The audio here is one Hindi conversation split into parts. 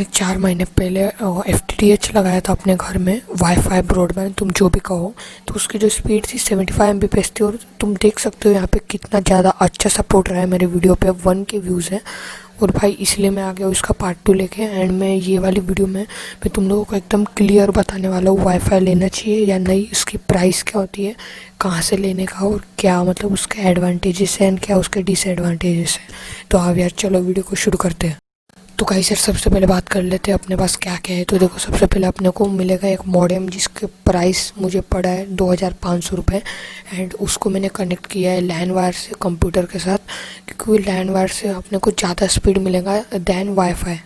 4 महीने पहले FTTH लगाया था अपने घर में, वाईफाई ब्रॉडबैंड तुम जो भी कहो। तो उसकी जो स्पीड थी 75 MBPS थी, और तुम देख सकते हो यहाँ पे कितना ज़्यादा अच्छा सपोर्ट रहा है मेरे वीडियो पे। 1 के व्यूज़ हैं। और भाई इसलिए मैं आ गया उसका पार्ट 2 लेके। एंड मैं ये वाली वीडियो में मैं तुम लोगों को एकदम क्लियर बताने वाला हूँ वाईफाई लेना चाहिए या नहीं, इसकी प्राइस क्या होती है, कहाँ से लेने का, और क्या मतलब उसके एडवांटेजेस हैं क्या उसके डिसएडवांटेजेस हैं। तो हाँ यार, चलो वीडियो को शुरू करते हैं। तो गाइस यार, सबसे पहले बात कर लेते हैं अपने पास क्या क्या है। तो देखो, सबसे पहले अपने को मिलेगा एक मॉडेम जिसके प्राइस मुझे पड़ा है 2500 रुपये। एंड उसको मैंने कनेक्ट किया है लैन वायर से कंप्यूटर के साथ, क्योंकि लैन वायर से अपने को ज़्यादा स्पीड मिलेगा दैन वाईफाई।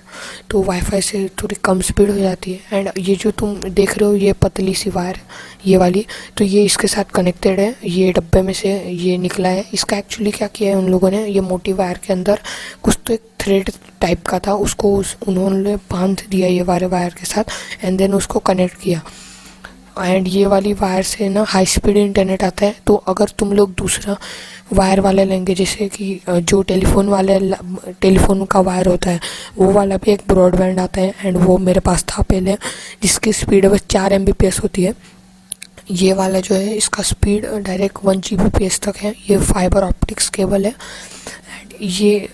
तो वाईफाई से थोड़ी कम स्पीड हो जाती है। एंड ये जो तुम देख रहे हो ये पतली सी वायर, ये वाली, तो ये इसके साथ कनेक्टेड है। ये डब्बे में से ये निकला है। इसका एक्चुअली क्या किया है उन लोगों ने, ये मोटी वायर के अंदर कुछ तो एक थ्रेड टाइप का था, उसको उन्होंने बांध दिया ये वायर के साथ, एंड देन उसको कनेक्ट किया। एंड ये वाली वायर से ना हाई स्पीड इंटरनेट आता है। तो अगर तुम लोग दूसरा वायर वाला लेंगे, जैसे कि जो टेलीफोन का वायर होता है, वो वाला भी एक ब्रॉडबैंड आता है। एंड वो मेरे पास था पहले, जिसकी स्पीड बस 4 MBPS होती है। ये वाला जो है इसका स्पीड डायरेक्ट 1 GBPS तक है। ये फाइबर ऑप्टिक्स केबल है। एंड ये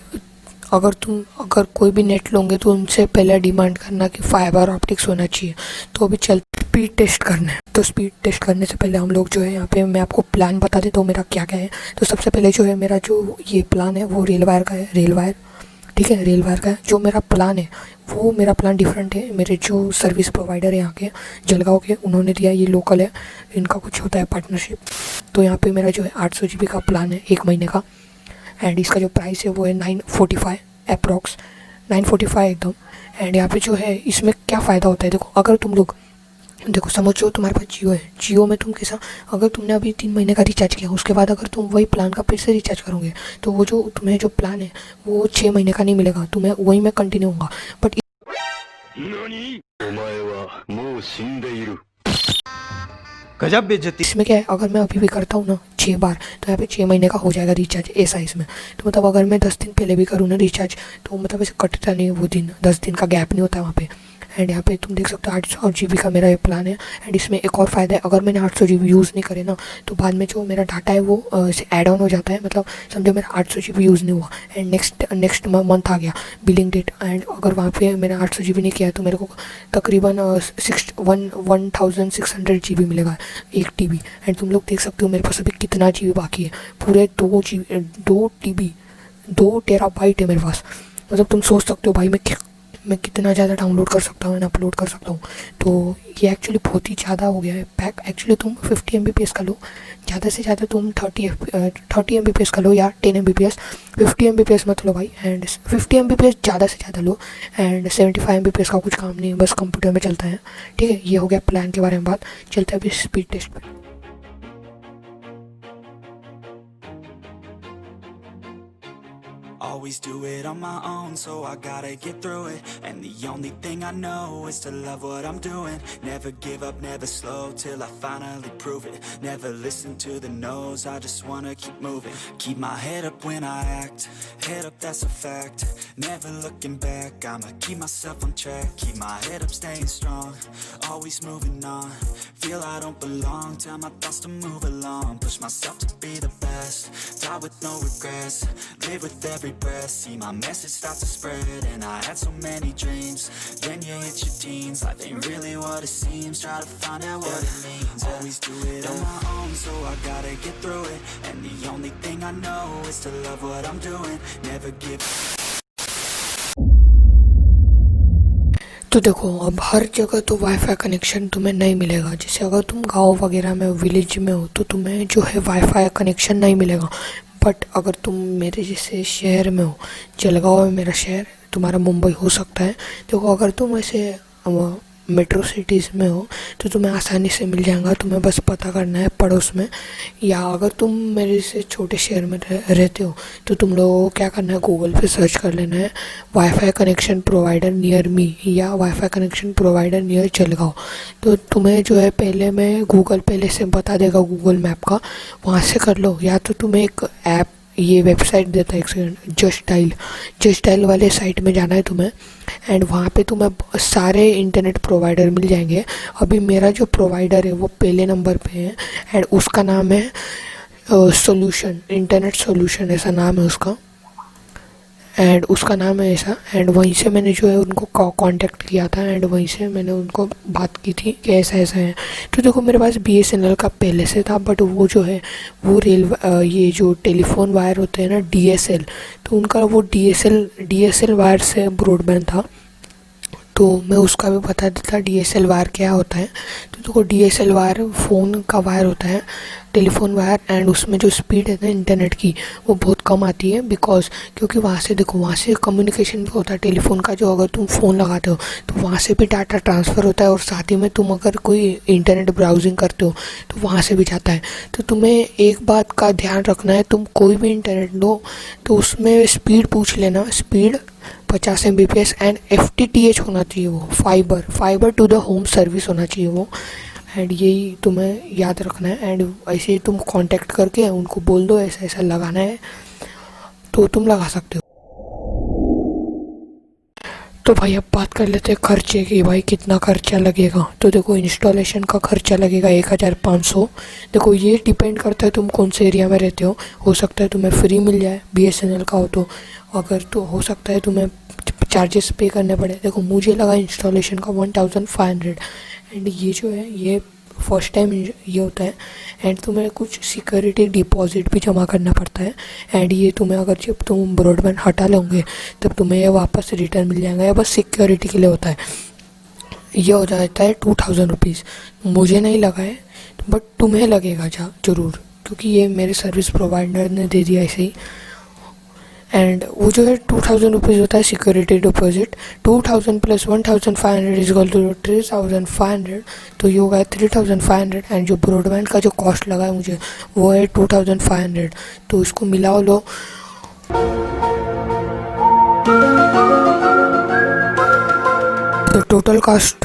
अगर कोई भी नेट लोगे तो उनसे पहले डिमांड करना कि फाइबर ऑप्टिक्स होना चाहिए। तो अभी चल स्पीड टेस्ट करना है। तो स्पीड टेस्ट करने से पहले हम लोग जो है यहाँ पे मैं आपको प्लान बता देता हूँ मेरा क्या क्या है। तो सबसे पहले जो है मेरा जो ये प्लान है वो रेल वायर का है, रेल वायर, ठीक है, रेल वायर का है। जो मेरा प्लान है वो मेरा प्लान डिफरेंट है। मेरे जो सर्विस प्रोवाइडर है यहाँ के जलगांव के, उन्होंने दिया, ये लोकल है, इनका कुछ होता है पार्टनरशिप। तो यहाँ पे मेरा जो है 800 GB का प्लान है 1 महीने का। एंड इसका जो प्राइस है वो है 945 अप्रॉक्स, 945 एकदम। एंड यहाँ पे जो है इसमें क्या फ़ायदा होता है, देखो, अगर तुम लोग देखो समझो तुम्हारे पास जियो है, जियो में तुम कैसा, अगर तुमने अभी 3 महीने का रिचार्ज किया, उसके बाद अगर तुम वही प्लान का फिर से रिचार्ज करोगे तो वो जो तुम्हें जो प्लान है वो 6 महीने का नहीं मिलेगा, तुम्हें वही में कंटिन्यू होगा। बट गजब बेइज्जती। इसमें क्या है, अगर मैं अभी भी करता हूँ ना 6 बार, तो यहाँ पे 6 महीने का हो जाएगा रिचार्ज, ऐसा इसमें। तो मतलब अगर मैं 10 दिन पहले भी करूँ ना रिचार्ज, तो मतलब ऐसे कटता नहीं वो दिन, 10 दिन का गैप नहीं होता वहाँ पे। एंड यहाँ पे तुम देख सकते हो 800 GB का मेरा ये प्लान है। एंड इसमें एक और फ़ायदा है, अगर मैंने 800 GB यूज़ नहीं करे ना, तो बाद में जो मेरा डाटा है वो ऐड ऑन हो जाता है। मतलब समझो मेरा 800 GB यूज़ नहीं हुआ एंड नेक्स्ट मंथ आ गया बिलिंग डेट, एंड अगर वहाँ पे मैंने 800 GB नहीं किया है तो मेरे को तकरीबन 1600 GB मिलेगा 1 TB। एंड तुम लोग देख सकते हो मेरे पास अभी कितना GB बाकी है, पूरे 2 TB 2 टेराबाइट है मेरे पास। मतलब तुम सोच सकते हो भाई मैं कितना ज़्यादा डाउनलोड कर सकता हूँ एंड अपलोड कर सकता हूँ। तो ये एक्चुअली बहुत ही ज़्यादा हो गया है पैक। एक्चुअली तुम 50 MBPS का लो, ज़्यादा से ज़्यादा तुम 30 MBPS का लो या 10 MBPS। 50 MBPS मत लो भाई। एंड 50 MBPS ज़्यादा से ज़्यादा लो। एंड 75 MBPS का कुछ काम नहीं, बस कंप्यूटर में चलता है, ठीक है। ये हो गया प्लान के बारे में बात। चलते हैं अभी स्पीड टेस्ट पर। Always do it on my own, so I gotta get through it. And the only thing I know is to love what I'm doing. Never give up, never slow, till I finally prove it. Never listen to the no's, I just wanna keep moving. Keep my head up when I act, head up, that's a fact. Never looking back, I'ma keep myself on track. Keep my head up, staying strong, always moving on. Feel I don't belong, tell my thoughts to move along. Push myself to be the best, die with no regrets. Live with every breath, see my message start to spread. And I had so many dreams, then you hit your teens. Life ain't really what it seems, try to find out what it means. Always do it on my own, so I gotta get through it. And the only thing I know is to love what I'm doing. Never give. तो देखो, अब हर जगह तो वाईफाई कनेक्शन तुम्हें नहीं मिलेगा। जैसे अगर तुम गांव वगैरह में, विलेज में हो, तो तुम्हें जो है वाईफाई कनेक्शन नहीं मिलेगा। बट अगर तुम मेरे जैसे शहर में हो, जलगांव है मेरा शहर, तुम्हारा मुंबई हो सकता है, देखो अगर तुम ऐसे मेट्रो सिटीज़ में हो तो तुम्हें आसानी से मिल जाएगा। तुम्हें बस पता करना है पड़ोस में, या अगर तुम मेरे से छोटे शहर में रहते हो तो तुम लोगों को क्या करना है, गूगल पे सर्च कर लेना है WiFi connection provider near me या WiFi connection provider near Jalgaon. तो तुम्हें जो है पहले मैं गूगल पहले से बता देगा, गूगल मैप का, वहाँ से कर लो। या तो तुम्हें एक ऐप ये वेबसाइट देता है, एक सेकंड, जस्ट डायल वाले साइट में जाना है तुम्हें एंड वहाँ पे तुम्हें सारे इंटरनेट प्रोवाइडर मिल जाएंगे। अभी मेरा जो प्रोवाइडर है वो पहले नंबर पे है एंड उसका नाम है सोल्यूशन, इंटरनेट सोल्यूशन ऐसा नाम है उसका, एंड उसका नाम है ऐसा। एंड वहीं से मैंने जो है उनको कांटेक्ट किया था एंड वहीं से मैंने उनको बात की थी कि ऐसा ऐसा है। तो देखो मेरे पास BSNL का पहले से था, बट वो जो है वो ये जो टेलीफोन वायर होते हैं ना DSL, तो उनका वो DSL वायर से ब्रॉडबैंड था, तो मैं उसका भी बता देता DSL वायर क्या होता है। तो देखो DSL वायर फ़ोन का वायर होता है, टेलीफोन वायर, एंड उसमें जो स्पीड है ना इंटरनेट की वो बहुत कम आती है, बिकॉज क्योंकि वहाँ से देखो वहाँ से कम्युनिकेशन भी होता है टेलीफोन का, जो अगर तुम फ़ोन लगाते हो तो वहाँ से भी डाटा ट्रांसफ़र होता है और साथ ही में तुम अगर कोई इंटरनेट ब्राउजिंग करते हो तो वहाँ से भी जाता है। तो तुम्हें एक बात का ध्यान रखना है, तुम कोई भी इंटरनेट लो तो उसमें स्पीड पूछ लेना, स्पीड 50 Mbps एंड FTTH होना चाहिए, वो fibre to the home service होना चाहिए वो, एंड यही तुम्हें याद रखना है। एंड ऐसे ही तुम कांटेक्ट करके उनको बोल दो ऐसा ऐसा लगाना है तो तुम लगा सकते हो। तो भाई अब बात कर लेते हैं खर्चे की, भाई कितना खर्चा लगेगा। तो देखो इंस्टॉलेशन का खर्चा लगेगा 1500। देखो ये डिपेंड करता है तुम कौन से एरिया में रहते हो सकता है तुम्हें फ्री मिल जाए BSNL का हो तो, अगर तो हो सकता है तुम्हें चार्जेस पे करने पड़े। देखो मुझे लगा इंस्टॉलेशन का 1500 एंड ये जो है ये फर्स्ट टाइम ये होता है एंड तुम्हें कुछ सिक्योरिटी डिपॉजिट भी जमा करना पड़ता है एंड ये तुम्हें अगर जब तुम ब्रॉडबैंड हटा लोगे तब तुम्हें ये वापस रिटर्न मिल जाएगा, या बस सिक्योरिटी के लिए होता है। ये हो जाता है 2000 रुपीज़। मुझे नहीं लगा है बट तुम्हें लगेगा ज़रूर, क्योंकि ये मेरे सर्विस प्रोवाइडर ने दे दिया ऐसे ही। एंड वो जो है 2000 रुपीज़ होता है security deposit. 2000 plus 1500 is equal to 3500, तो ये होगा 3500 एंड जो ब्रॉडबैंड का जो कॉस्ट लगा है मुझे वो है 2500, तो इसको मिलाओ लो तो टोटल कास्ट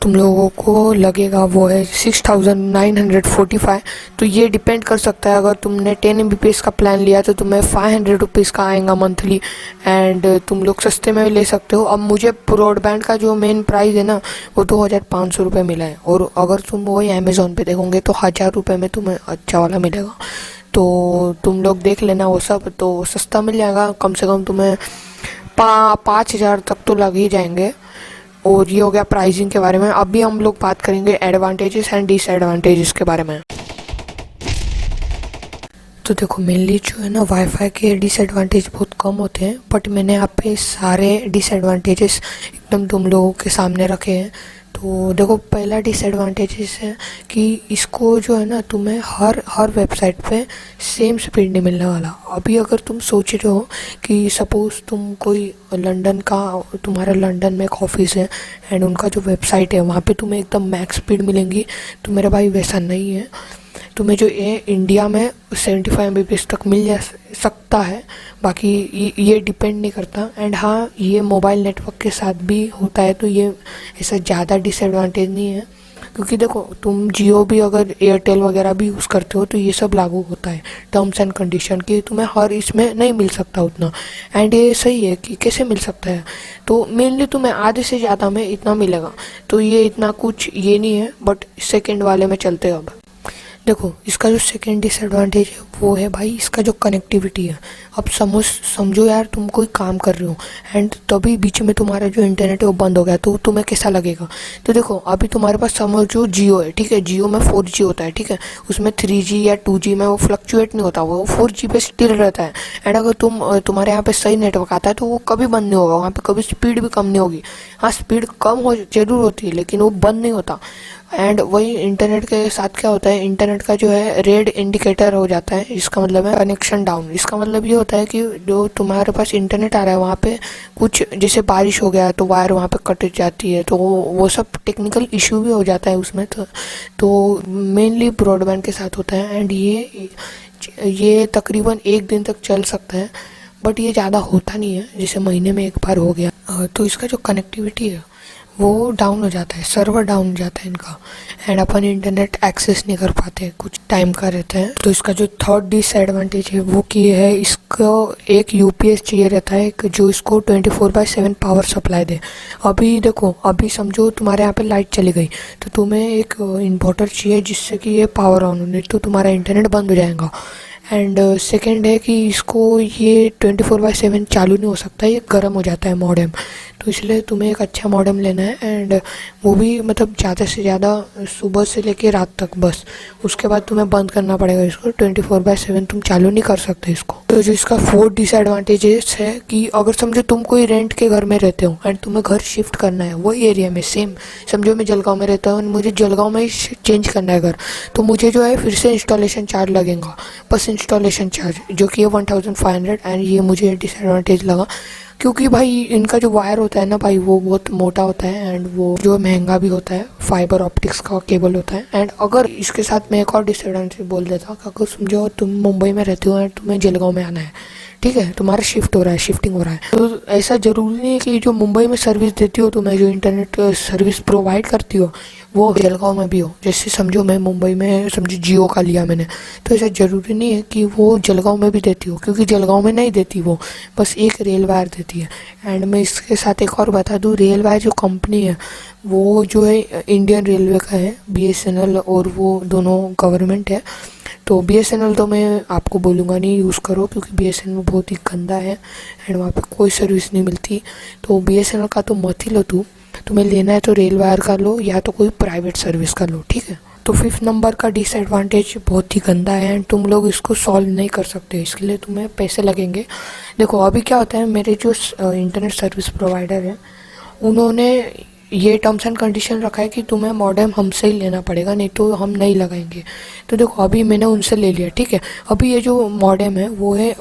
तुम लोगों को लगेगा वो है 6945। तो ये डिपेंड कर सकता है, अगर तुमने 10 Mbps का प्लान लिया तो तुम्हें 500 रुपीज़ का आएगा मंथली एंड तुम लोग सस्ते में भी ले सकते हो। अब मुझे ब्रॉडबैंड का जो मेन प्राइस है ना वो 2500 रुपये मिला है, और अगर तुम वही अमेज़ॉन पे देखोगे तो 1000 रुपये में तुम्हें अच्छा वाला मिलेगा। तो तुम लोग देख लेना वो सब, तो सस्ता मिल जाएगा, कम से कम तुम्हें 5000 तक तो लग ही जाएंगे। और ये हो गया प्राइसिंग के बारे में। अभी हम लोग बात करेंगे एडवांटेजेस एंड डिसएडवांटेजेस के बारे में। तो देखो मेनली जो है ना वाईफाई के डिसएडवांटेज बहुत कम होते हैं, बट मैंने यहाँ पे सारे डिसएडवांटेजेस एकदम तुम लोगों के सामने रखे हैं। तो देखो पहला डिसएडवांटेजेस है कि इसको जो है ना तुम्हें हर वेबसाइट पे सेम स्पीड नहीं मिलने वाला। अभी अगर तुम सोच रहे हो कि सपोज़ तुम कोई तुम्हारा लंदन में एक ऑफिस है एंड उनका जो वेबसाइट है वहाँ पे तुम्हें एकदम मैक्स स्पीड मिलेंगी, तो मेरा भाई वैसा नहीं है। तुम्हें जो ये इंडिया में 75 Mbps तक मिल जा सकता है, बाकी ये डिपेंड नहीं करता। एंड हाँ ये मोबाइल नेटवर्क के साथ भी होता है, तो ये ऐसा ज़्यादा डिसएडवांटेज नहीं है, क्योंकि देखो तुम जियो भी अगर एयरटेल वगैरह भी यूज़ करते हो तो ये सब लागू होता है टर्म्स एंड कंडीशन की, तुम्हें हर इसमें नहीं मिल सकता उतना। एंड ये सही है कि कैसे मिल सकता है, तो मेनली तुम्हें आधे से ज़्यादा में इतना मिलेगा, तो ये इतना कुछ ये नहीं है। बट सेकेंड वाले में चलते अब देखो इसका जो सेकेंड डिसएडवांटेज है वो है भाई इसका जो कनेक्टिविटी है। अब समझो यार तुम कोई काम कर रहे हो एंड तभी बीच में तुम्हारा जो इंटरनेट है वो बंद हो गया, तो तुम्हें कैसा लगेगा। तो देखो अभी तुम्हारे पास समझो जियो है, ठीक है, जियो में 4G होता है, ठीक है, उसमें 3G या 2G में वो फ्लक्चुएट नहीं होता, वो 4G पे स्टिल रहता है। एंड अगर तुम्हारे यहाँ पे सही नेटवर्क आता है तो वो कभी बंद नहीं होगा, वहाँ पे कभी स्पीड भी कम नहीं होगी। हाँ स्पीड कम हो जरूर होती है लेकिन वो बंद नहीं होता। एंड वही इंटरनेट के साथ क्या होता है, इंटरनेट का जो है रेड इंडिकेटर हो जाता है, इसका मतलब है कनेक्शन डाउन। इसका मतलब ये होता है कि जो तुम्हारे पास इंटरनेट आ रहा है वहाँ पे कुछ जैसे बारिश हो गया तो वायर वहाँ पे कट जाती है, तो वो सब टेक्निकल इशू भी हो जाता है उसमें। तो मेनली ब्रॉडबैंड के साथ होता है एंड ये तकरीबन 1 दिन तक चल सकता है, बट ये ज़्यादा होता नहीं है, जैसे महीने में एक बार हो गया तो इसका जो कनेक्टिविटी है वो डाउन हो जाता है, सर्वर डाउन हो जाता है इनका, एंड अपन इंटरनेट एक्सेस नहीं कर पाते, कुछ टाइम का रहता है। तो इसका जो थर्ड डिसएडवांटेज है वो ये है, इसको एक यूपीएस चाहिए रहता है जो इसको 24/7 पावर सप्लाई दे। अभी देखो, अभी समझो तुम्हारे यहाँ पे लाइट चली गई तो तुम्हें एक इन्वर्टर चाहिए जिससे कि ये पावर ऑन हो, नहीं तो तुम्हारा इंटरनेट बंद हो जाएगा। एंड सेकेंड है कि इसको ये 24/7 चालू नहीं हो सकता, ये गर्म हो जाता है मॉडेम, तो इसलिए तुम्हें एक अच्छा मॉडेम लेना है, एंड वो भी मतलब ज़्यादा से ज़्यादा सुबह से लेके रात तक बस, उसके बाद तुम्हें बंद करना पड़ेगा इसको, 24/7 तुम चालू नहीं कर सकते इसको। तो जो इसका फोर्थ डिसएडवांटेजेस है कि अगर समझो तुम कोई रेंट के घर में रहते हो एंड तुम्हें घर शिफ्ट करना है वही एरिया में, सेम समझो मैं जलगांव में रहता हूँ और मुझे जलगांव में ही चेंज करना है घर, तो मुझे जो है फिर से इंस्टॉलेशन चार्ज लगेगा, बस इंस्टॉलेशन चार्ज जो कि 1500, एंड ये मुझे डिसएडवांटेज लगा क्योंकि भाई इनका जो वायर होता है ना भाई वो बहुत मोटा होता है, एंड वो जो महंगा भी होता है, फाइबर ऑप्टिक्स का केबल होता है। एंड अगर इसके साथ मैं एक और डिसएडवांटेज बोल देता हूँ, अगर समझो तुम मुंबई में रहते हो एंड तुम्हें जलगांव में आना है, ठीक है, तुम्हारा शिफ्ट हो रहा है, शिफ्टिंग हो रहा है, तो ऐसा जरूरी नहीं है कि जो मुंबई में सर्विस देती हो तुम्हें, जो इंटरनेट सर्विस प्रोवाइड करती हो वो जलगांव में भी हो। जैसे समझो मैं मुंबई में समझो जियो का लिया मैंने, तो ऐसा ज़रूरी नहीं है कि वो जलगांव में भी देती हो, क्योंकि जलगांव में नहीं देती, वो बस एक रेल वायर देती है। एंड मैं इसके साथ एक और बता दूँ, रेल वायर जो कंपनी है वो जो है इंडियन रेलवे का है, BSNL, और वो दोनों गवर्नमेंट है। तो BSNL तो मैं आपको बोलूँगा नहीं यूज़ करो, क्योंकि BSNL बहुत ही गंदा है एंड वहाँ पे कोई सर्विस नहीं मिलती, तो BSNL का तो मत ही लो तुम्हें लेना है तो रेल वायर का लो या तो कोई प्राइवेट सर्विस का लो, ठीक है। तो 5th नंबर का डिसएडवांटेज बहुत ही गंदा है एंड तुम लोग इसको सॉल्व नहीं कर सकते, इसके लिए तुम्हें पैसे लगेंगे। देखो अभी क्या होता है, मेरे जो इंटरनेट सर्विस प्रोवाइडर है उन्होंने ये टर्म्स एंड कंडीशन रखा है कि तुम्हें मॉडेम हमसे ही लेना पड़ेगा, नहीं तो हम नहीं लगाएंगे। तो देखो अभी मैंने उनसे ले लिया, ठीक है। अभी ये जो मॉडेम है वो है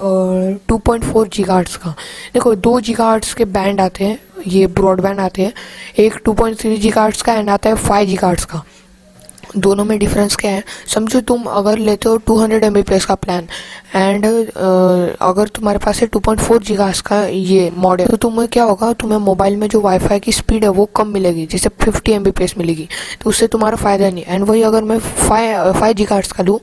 2.4 गीगाहर्ट्ज़ का। देखो 2 गीगाहर्ट्ज़ के बैंड आते हैं, ये ब्रॉडबैंड आते हैं, एक 2.3 गीगाहर्ट्ज़ का एंड आता है 5 गीगाहर्ट्ज़ का। दोनों में डिफरेंस क्या है, समझो तुम अगर लेते हो 200 MBPS का प्लान एंड अगर तुम्हारे पास है 2.4 गीगाहर्ट्ज़ का ये मॉडेम, तो तुम्हें क्या होगा, तुम्हें मोबाइल में जो वाईफाई की स्पीड है वो कम मिलेगी, जैसे 50 MBPS मिलेगी, तो उससे तुम्हारा फ़ायदा नहीं। एंड वही अगर मैं 5 गीगाहर्ट्ज़ का लूँ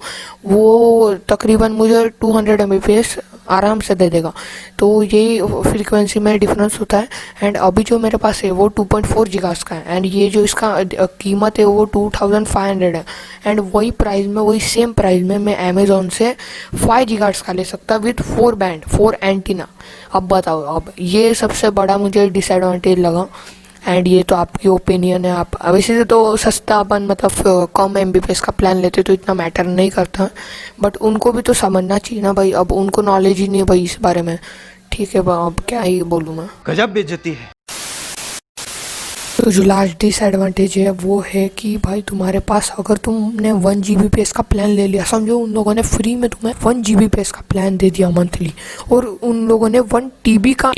वो तकरीबन मुझे 200 MBPS आराम से दे देगा, तो यही फ्रीक्वेंसी में डिफरेंस होता है। एंड अभी जो मेरे पास है वो 2.4 गीगाहर्ट्ज़ का है एंड ये जो इसका कीमत है वो 2500 है, एंड वही प्राइस में, वही सेम प्राइस में मैं अमेज़ॉन से 5 गीगाहर्ट्ज़ का ले सकता विथ 4 बैंड 4 एंटीना। अब बताओ, अब ये सबसे बड़ा मुझे डिसएडवांटेज लगा, एंड ये तो आपकी ओपिनियन है। आप वैसे तो सस्ता अपन मतलब कम MBPS का प्लान लेते तो इतना मैटर नहीं करता, बट उनको भी तो समझना चाहिए ना भाई, अब उनको नॉलेज ही नहीं भाई इस बारे में, ठीक है। अब क्या ही बोलूँ मैं, गजब बेइज्जती है। तो जो लास्ट डिसएडवांटेज है वो है कि भाई तुम्हारे पास अगर तुमने 1 GBPS का प्लान ले लिया, समझो उन लोगों ने फ्री में तुम्हें 1 GBPS का प्लान दे दिया मंथली, और उन लोगों ने 1 TB का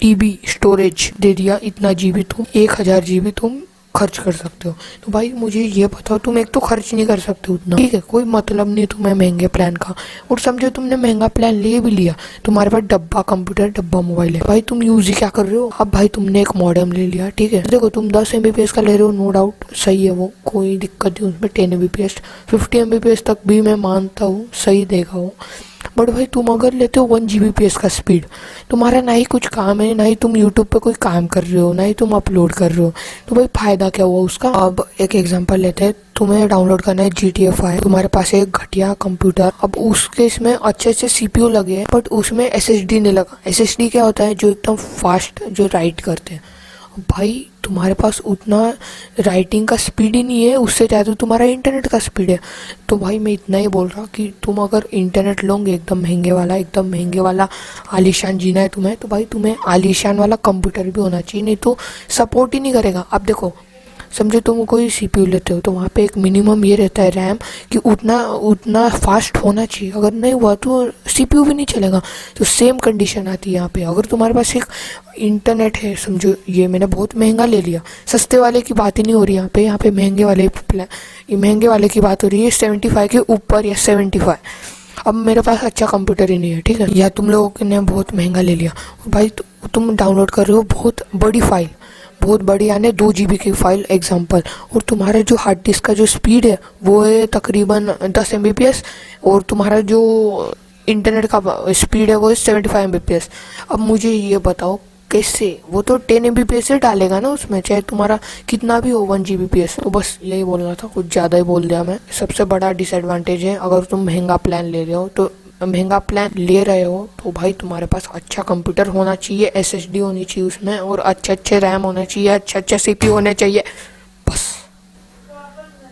स्टोरेज दे दिया, इतना GB तुम 1000 GB तुम खर्च कर सकते हो। तो भाई मुझे ये बताओ, तुम एक तो खर्च नहीं कर सकते उतना, ठीक है, कोई मतलब नहीं तुम्हें महंगे प्लान का, और समझो तुमने महंगा प्लान ले भी लिया, तुम्हारे पास डब्बा कंप्यूटर डब्बा मोबाइल है, भाई तुम यूज ही क्या कर रहे हो। अब भाई तुमने एक मॉडेम ले लिया, ठीक है, देखो तुम 10 MBPS का ले रहे हो, नो डाउट सही है, वो कोई दिक्कत नहीं उसमें, 10 MBPS 50 MBPS तक भी मैं मानता हूँ सही देगा वो, बट भाई तुम अगर लेते हो 1 GBPS का स्पीड, तुम्हारा ना ही कुछ काम है, ना ही तुम यूट्यूब पे कोई काम कर रहे हो, ना ही तुम अपलोड कर रहे हो, तो भाई फायदा क्या हुआ उसका। अब एक एग्जांपल लेते हैं, तुम्हें डाउनलोड करना है GTA 5, तुम्हारे पास एक घटिया कंप्यूटर, अब उसके इसमें अच्छे CPU लगे हैं बट उसमें SSD नहीं लगा। SSD क्या होता है, जो एकदम फास्ट जो राइट करते हैं। भाई तुम्हारे पास उतना राइटिंग का स्पीड ही नहीं है, उससे ज़्यादा तुम्हारा इंटरनेट का स्पीड है। तो भाई मैं इतना ही बोल रहा कि तुम अगर इंटरनेट लोगे एकदम महंगे वाला आलीशान जीना है तुम्हें, तो भाई तुम्हें आलीशान वाला कंप्यूटर भी होना चाहिए, नहीं तो सपोर्ट ही नहीं करेगा। अब देखो समझो तुम कोई CPU लेते हो तो वहाँ पे एक मिनिमम ये रहता है रैम कि उतना फास्ट होना चाहिए, अगर नहीं हुआ तो CPU भी नहीं चलेगा। तो सेम कंडीशन आती है यहाँ पे, अगर तुम्हारे पास एक इंटरनेट है, समझो ये मैंने बहुत महंगा ले लिया, सस्ते वाले की बात ही नहीं हो रही यहाँ पे महंगे वाले की बात हो रही है, 75 के ऊपर या 75। अब मेरे पास अच्छा कंप्यूटर ही नहीं है, ठीक है, या तुम लोगों ने बहुत महंगा ले लिया भाई, तुम डाउनलोड कर रहे हो बहुत बड़ी फाइल, बहुत बड़ी यानी 2 GB की फाइल एग्जांपल, और तुम्हारा जो हार्ड डिस्क का जो स्पीड है वो है तकरीबन 10 MBPS, और तुम्हारा जो इंटरनेट का स्पीड है वो है 75 MBPS। अब मुझे ये बताओ कैसे, वो तो 10 MBPS से डालेगा ना उसमें, चाहे तुम्हारा कितना भी हो 1 GBPS। तो बस यही बोलना था, कुछ ज़्यादा ही बोल दिया मैं। सबसे बड़ा डिसएडवांटेज है अगर तुम महंगा प्लान ले रहे हो, तो महंगा प्लान ले रहे हो तो भाई तुम्हारे पास अच्छा कंप्यूटर होना चाहिए, SSD होनी चाहिए उसमें, और अच्छे अच्छे रैम होने चाहिए, अच्छे अच्छे CPU होने चाहिए। बस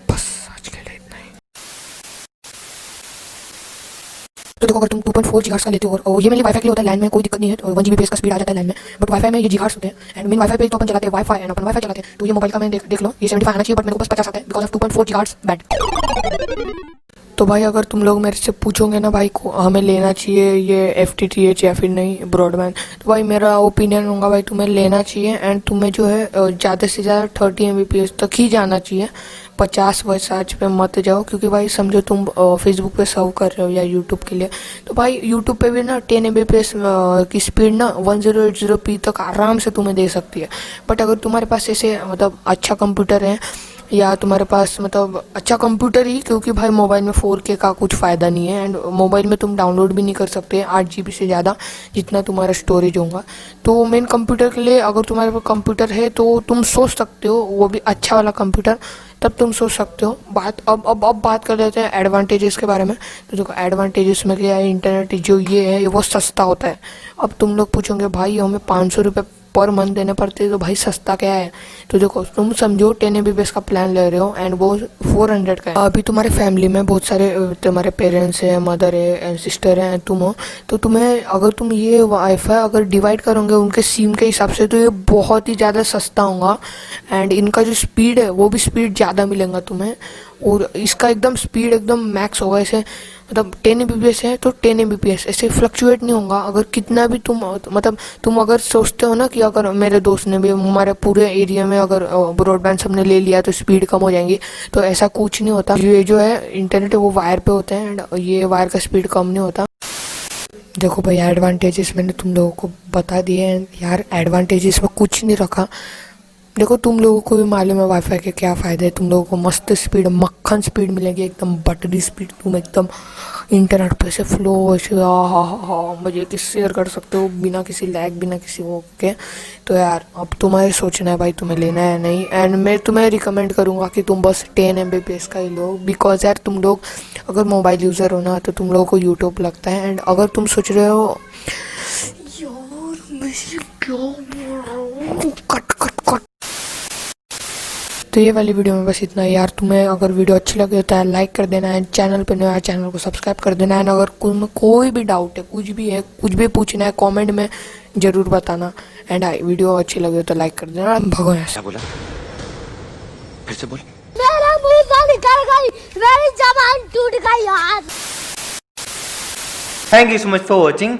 बस आज के लिए इतना ही। तो देखो, अगर तुम 2.4 GHz का लेते हो, और ये मेरे वाईफाई के लिए होता है, लैंड में कोई दिक्कत नहीं है, तो 1 GBPS का स्पीड आ जाता है लैंड में, बट वाईफाई में ये GHz होते हैं, एंड मेन वाईफाई पे तो अपन चलाते हैं वाईफाई, एंड अपन वाईफाई चलाते हैं, तो ये मोबाइल का मैंने देख लो, ये 75 आना चाहिए, बट मेरे को बस 50 आता है बिकॉज ऑफ 2.4 GHz बैंड। तो भाई अगर तुम लोग मेरे से पूछोगे ना भाई को हमें लेना चाहिए ये FTTH या फिर नहीं ब्रॉडबैंड, तो भाई मेरा ओपिनियन होगा भाई तुम्हें लेना चाहिए, एंड तुम्हें जो है ज़्यादा से ज़्यादा 30 MBPS तक ही जाना चाहिए, 50 पे मत जाओ, क्योंकि भाई समझो तुम फेसबुक पे सर्व कर रहे हो या यूट्यूब के लिए, तो भाई यूट्यूब पे भी ना 10 MBPS की स्पीड ना 1080p तक आराम से तुम्हें दे सकती है। बट अगर तुम्हारे पास ऐसे मतलब अच्छा कंप्यूटर है, या तुम्हारे पास मतलब अच्छा कंप्यूटर ही, क्योंकि भाई मोबाइल में 4K का कुछ फ़ायदा नहीं है, एंड मोबाइल में तुम डाउनलोड भी नहीं कर सकते 8 GB से ज़्यादा जितना तुम्हारा स्टोरेज होगा। तो मेन कंप्यूटर के लिए अगर तुम्हारे पास कंप्यूटर है तो तुम सोच सकते हो, वो भी अच्छा वाला कंप्यूटर, तब तुम सोच सकते हो। अब बात कर लेते हैं एडवांटेजेस के बारे में। तो देखो एडवांटेजेस में क्या है, इंटरनेट जो ये है वो सस्ता होता है। अब तुम लोग पूछोगे भाई हमें 500 रुपये पर मंथ देने पड़ते हैं, तो भाई सस्ता क्या है। तो देखो तुम समझो 10 MBPS का प्लान ले रहे हो एंड वो 400 का है। अभी तुम्हारे फैमिली में बहुत सारे तुम्हारे पेरेंट्स है, मदर है, सिस्टर है, तुम हो, तो तुम्हें अगर तुम ये वाईफाई अगर डिवाइड करोगे उनके सिम के हिसाब से, तो ये बहुत ही ज़्यादा सस्ता होगा, एंड इनका जो स्पीड है वो भी स्पीड ज़्यादा मिलेगा तुम्हें, और इसका एकदम स्पीड एकदम मैक्स होगा। ऐसे मतलब 10 MBPS है तो 10 MBPS ऐसे फ्लक्चुएट नहीं होगा। अगर कितना भी तुम मतलब तुम अगर सोचते हो ना कि अगर मेरे दोस्त ने भी हमारे पूरे एरिया में अगर ब्रॉडबैंड सबने ले लिया तो स्पीड कम हो जाएंगी, तो ऐसा कुछ नहीं होता। ये जो है इंटरनेट है वो वायर पे होते हैं, एंड ये वायर का स्पीड कम नहीं होता। देखो भाई एडवांटेजेस मैंने तुम लोगों को बता दिए हैं यार, एडवांटेजेस में कुछ नहीं रखा। देखो तुम लोगों को भी मालूम है वाईफाई के क्या फ़ायदे हैं, तुम लोगों को मस्त स्पीड मक्खन स्पीड मिलेगी, एकदम बटरी स्पीड, तुम एकदम इंटरनेट पे से फ्लो ऐसे मजे के शेयर कर सकते हो बिना किसी लैग, बिना किसी वो के। तो यार अब तुम्हें सोचना है भाई तुम्हें लेना है नहीं, एंड मैं तुम्हें रिकमेंड करूँगा कि तुम बस 10 MBPS का ही लो, बिकॉज यार तुम लोग अगर मोबाइल यूज़र हो ना तो तुम लोगों को यूट्यूब लगता है, एंड अगर तुम सोच रहे हो यार मैं क्या बोल रहा हूँ, कट कट कट। तो ये वाली वीडियो में बस इतना यार। तुम्हें अगर वीडियो अच्छी लगे तो लाइक कर देना है, चैनल पे नया चैनल को सब्सक्राइब कर देना है, अगर कोई भी डाउट है, कुछ भी है, कुछ भी पूछना है कमेंट में ज़रूर बताना, एंड वीडियो अच्छी लगे तो लाइक कर देना। भगो यहाँ से। क्या बोला, फिर से बोल। मेरा मुंह से निकल गई, मेरी जबान टूट गई यार। Thank you so much for watching.